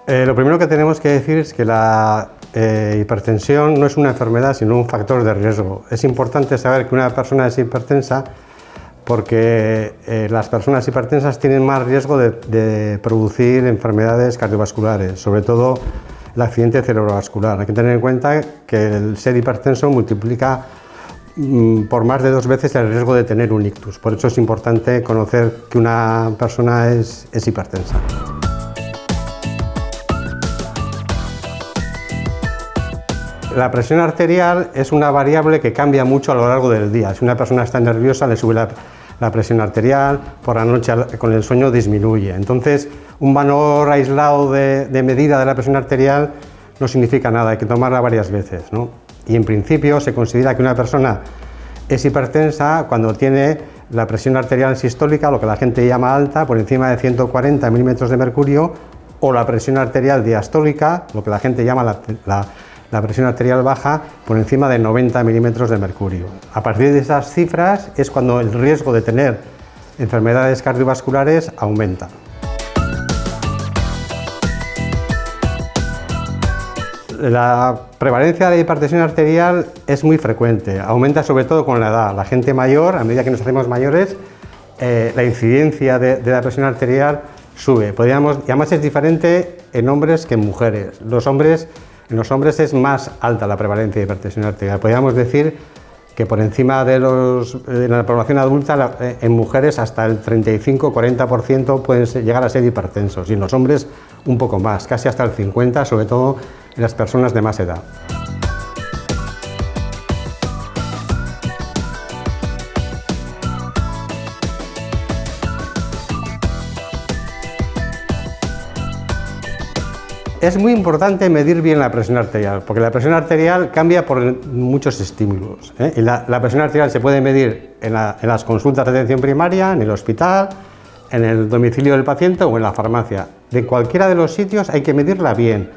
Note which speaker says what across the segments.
Speaker 1: Lo primero que tenemos que decir es que la hipertensión no es una enfermedad, sino un factor de riesgo. Es importante saber que una persona es hipertensa porque las personas hipertensas tienen más riesgo de producir enfermedades cardiovasculares, sobre todo el accidente cerebrovascular. Hay que tener en cuenta que el ser hipertenso multiplica por más de 2 veces el riesgo de tener un ictus. Por eso es importante conocer que una persona es hipertensa. La presión arterial es una variable que cambia mucho a lo largo del día. Si una persona está nerviosa, le sube la presión arterial, por la noche con el sueño disminuye. Entonces, un valor aislado de medida de la presión arterial no significa nada, hay que tomarla varias veces, ¿no? Y en principio se considera que una persona es hipertensa cuando tiene la presión arterial sistólica, lo que la gente llama alta, por encima de 140 milímetros de mercurio, o la presión arterial diastólica, lo que la gente llama la presión arterial baja, por encima de 90 milímetros de mercurio. A partir de esas cifras es cuando el riesgo de tener enfermedades cardiovasculares aumenta. La prevalencia de hipertensión arterial es muy frecuente, aumenta sobre todo con la edad. La gente mayor, a medida que nos hacemos mayores, la incidencia de la presión arterial sube. Y además es diferente en hombres que en mujeres. En los hombres es más alta la prevalencia de hipertensión arterial. Podríamos decir que por encima de la población adulta, en mujeres hasta el 35-40% pueden llegar a ser hipertensos, y en los hombres un poco más, casi hasta el 50%, sobre todo en las personas de más edad. Es muy importante medir bien la presión arterial, porque la presión arterial cambia por muchos estímulos, ¿eh? Y la presión arterial se puede medir en las consultas de atención primaria, en el hospital, en el domicilio del paciente o en la farmacia. De cualquiera de los sitios hay que medirla bien,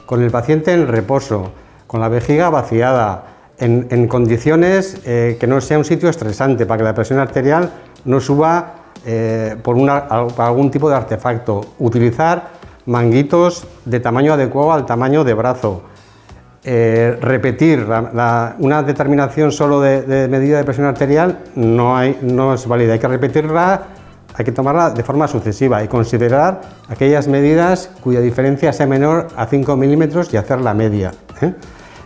Speaker 1: con el paciente en reposo, con la vejiga vaciada, en condiciones que no sea un sitio estresante, para que la presión arterial no suba por algún tipo de artefacto. Utilizar manguitos de tamaño adecuado al tamaño de brazo. Repetir una determinación solo de medida de presión arterial no es válida, hay que repetirla, hay que tomarla de forma sucesiva y considerar aquellas medidas cuya diferencia sea menor a 5 milímetros y hacer la media, ¿eh?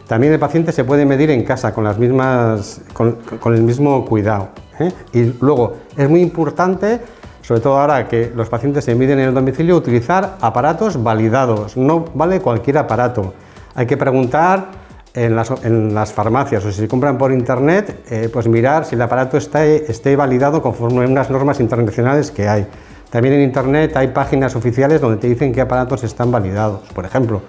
Speaker 1: También el paciente se puede medir en casa con el mismo cuidado, ¿eh? Y luego es muy importante, sobre todo ahora que los pacientes se miden en el domicilio, utilizar aparatos validados. No vale cualquier aparato. Hay que preguntar en las farmacias, o si se compran por internet, pues mirar si el aparato esté validado conforme a unas normas internacionales que hay. También en internet hay páginas oficiales donde te dicen qué aparatos están validados. Por ejemplo,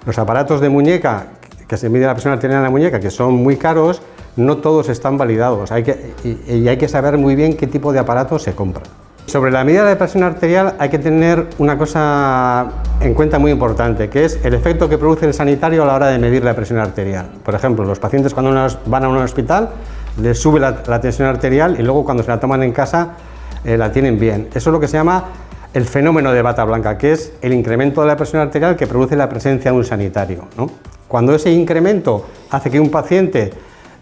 Speaker 1: los aparatos de muñeca, que se mide la presión arterial en la muñeca, que son muy caros, no todos están validados. Hay que saber muy bien qué tipo de aparato se compra. Sobre la medida de presión arterial hay que tener una cosa en cuenta muy importante, que es el efecto que produce el sanitario a la hora de medir la presión arterial. Por ejemplo, los pacientes cuando van a un hospital les sube la tensión arterial y luego cuando se la toman en casa la tienen bien. Eso es lo que se llama el fenómeno de bata blanca, que es el incremento de la presión arterial que produce la presencia de un sanitario, ¿no? Cuando ese incremento hace que un paciente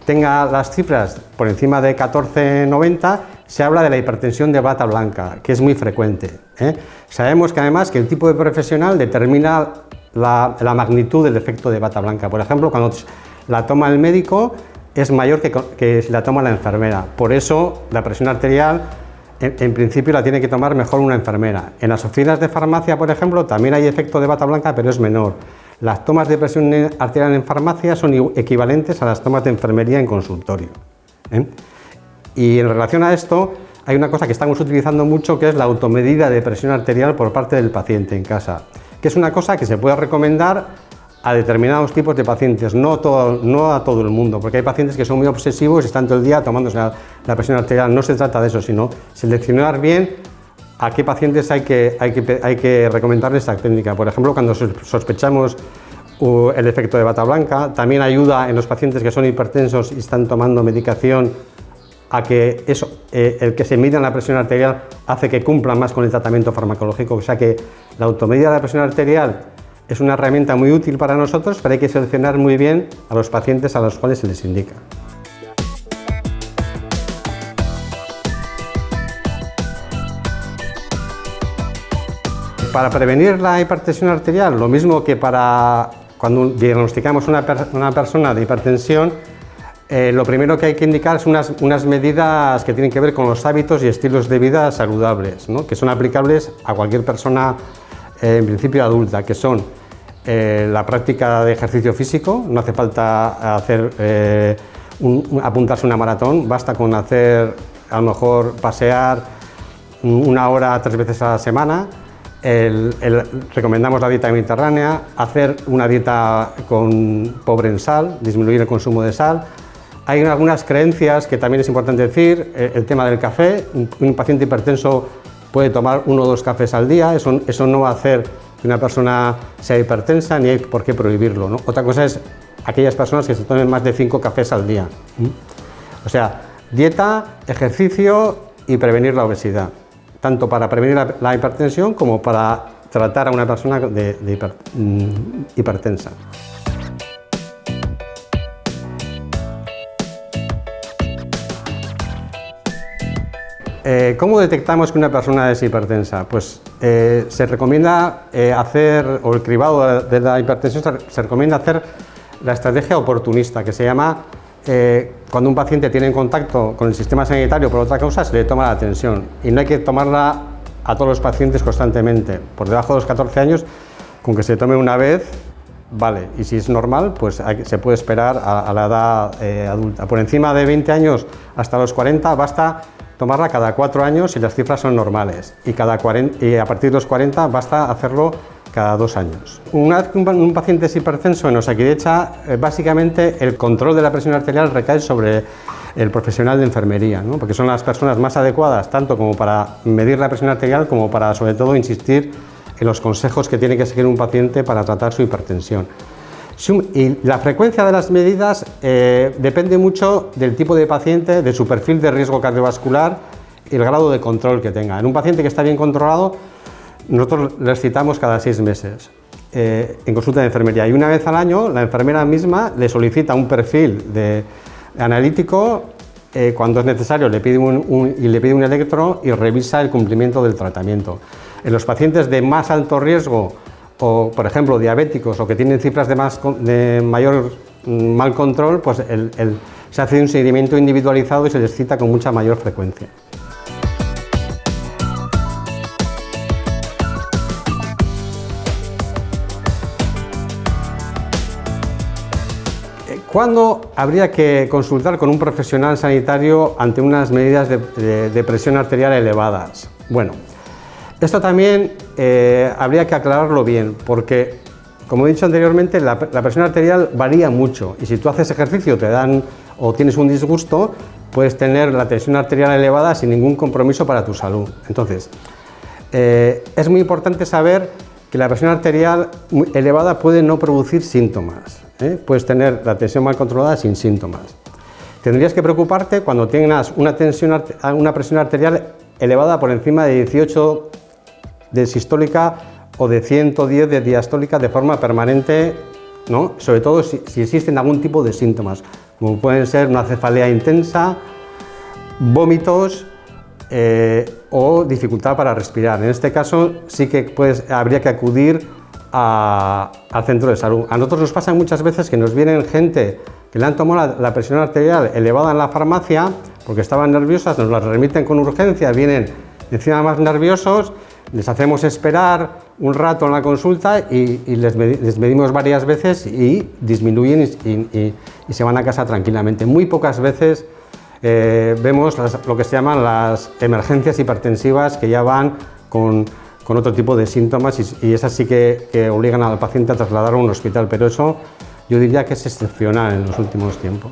Speaker 1: tenga las cifras por encima de 14,90, se habla de la hipertensión de bata blanca, que es muy frecuente, ¿eh? Sabemos que además que el tipo de profesional determina la magnitud del efecto de bata blanca. Por ejemplo, cuando la toma el médico es mayor que si la toma la enfermera. Por eso la presión arterial en principio la tiene que tomar mejor una enfermera. En las oficinas de farmacia, por ejemplo, también hay efecto de bata blanca, pero es menor. Las tomas de presión arterial en farmacia son equivalentes a las tomas de enfermería en consultorio, ¿eh? Y en relación a esto, hay una cosa que estamos utilizando mucho, que es la automedida de presión arterial por parte del paciente en casa, que es una cosa que se puede recomendar a determinados tipos de pacientes, no a todo el mundo, porque hay pacientes que son muy obsesivos y están todo el día tomándose la presión arterial. No se trata de eso, sino seleccionar bien a qué pacientes hay que recomendarles esta técnica. Por ejemplo, cuando sospechamos el efecto de bata blanca, también ayuda en los pacientes que son hipertensos y están tomando medicación a que el que se mida la presión arterial hace que cumplan más con el tratamiento farmacológico. O sea que la automedida de la presión arterial es una herramienta muy útil para nosotros, pero hay que seleccionar muy bien a los pacientes a los cuales se les indica. Para prevenir la hipertensión arterial, lo mismo que para cuando diagnosticamos una persona de hipertensión, lo primero que hay que indicar son unas medidas que tienen que ver con los hábitos y estilos de vida saludables, ¿no? Que son aplicables a cualquier persona, en principio adulta, que son la práctica de ejercicio físico. No hace falta apuntarse a una maratón, basta con hacer, a lo mejor, pasear 1 hora 3 veces a la semana. Recomendamos la dieta mediterránea, hacer una dieta pobre en sal, disminuir el consumo de sal. Hay algunas creencias que también es importante decir, el tema del café. Un paciente hipertenso puede tomar 1 o 2 cafés al día, eso no va a hacer que una persona sea hipertensa, ni hay por qué prohibirlo, ¿no? Otra cosa es aquellas personas que se tomen más de 5 cafés al día. O sea, dieta, ejercicio y prevenir la obesidad, tanto para prevenir la hipertensión como para tratar a una persona hipertensa. ¿Cómo detectamos que una persona es hipertensa? Pues se recomienda hacer, o el cribado de la hipertensión, se recomienda hacer la estrategia oportunista, que se llama cuando un paciente tiene contacto con el sistema sanitario por otra causa, se le toma la tensión, y no hay que tomarla a todos los pacientes constantemente. Por debajo de los 14 años, con que se tome una vez, vale, y si es normal, pues se puede esperar a la edad adulta. Por encima de 20 años hasta los 40 basta tomarla cada 4 años si las cifras son normales, y a partir de los 40 basta hacerlo cada 2 años. Una vez que un paciente es hipertenso en Osakidetza, básicamente el control de la presión arterial recae sobre el profesional de enfermería, ¿no? Porque son las personas más adecuadas tanto como para medir la presión arterial como para, sobre todo, insistir en los consejos que tiene que seguir un paciente para tratar su hipertensión. Y la frecuencia de las medidas depende mucho del tipo de paciente, de su perfil de riesgo cardiovascular y el grado de control que tenga. En un paciente que está bien controlado, nosotros les citamos cada 6 meses en consulta de enfermería, y una vez al año la enfermera misma le solicita un perfil analítico, cuando es necesario le pide un electro y revisa el cumplimiento del tratamiento. En los pacientes de más alto riesgo, o por ejemplo diabéticos, o que tienen cifras de mayor mal control, pues se hace un seguimiento individualizado y se les cita con mucha mayor frecuencia. ¿Cuándo habría que consultar con un profesional sanitario ante unas medidas de presión arterial elevadas? Bueno, esto también habría que aclararlo bien, porque, como he dicho anteriormente, la presión arterial varía mucho, y si tú haces ejercicio, o tienes un disgusto, puedes tener la tensión arterial elevada sin ningún compromiso para tu salud. Entonces, es muy importante saber que la presión arterial elevada puede no producir síntomas. Puedes tener la tensión mal controlada sin síntomas. Tendrías que preocuparte cuando tengas una presión arterial elevada por encima de 18 de sistólica o de 110 de diastólica de forma permanente, ¿no? Sobre todo si existen algún tipo de síntomas, como pueden ser una cefalea intensa, vómitos o dificultad para respirar. En este caso sí que habría que acudir al centro de salud. A nosotros nos pasa muchas veces que nos vienen gente que le han tomado la presión arterial elevada en la farmacia porque estaban nerviosas, nos las remiten con urgencia, vienen encima más nerviosos, les hacemos esperar un rato en la consulta y les medimos varias veces y disminuyen y se van a casa tranquilamente. Muy pocas veces vemos lo que se llaman las emergencias hipertensivas, que ya van con otro tipo de síntomas, y esas sí que obligan al paciente a trasladar a un hospital, pero eso yo diría que es excepcional en los últimos tiempos.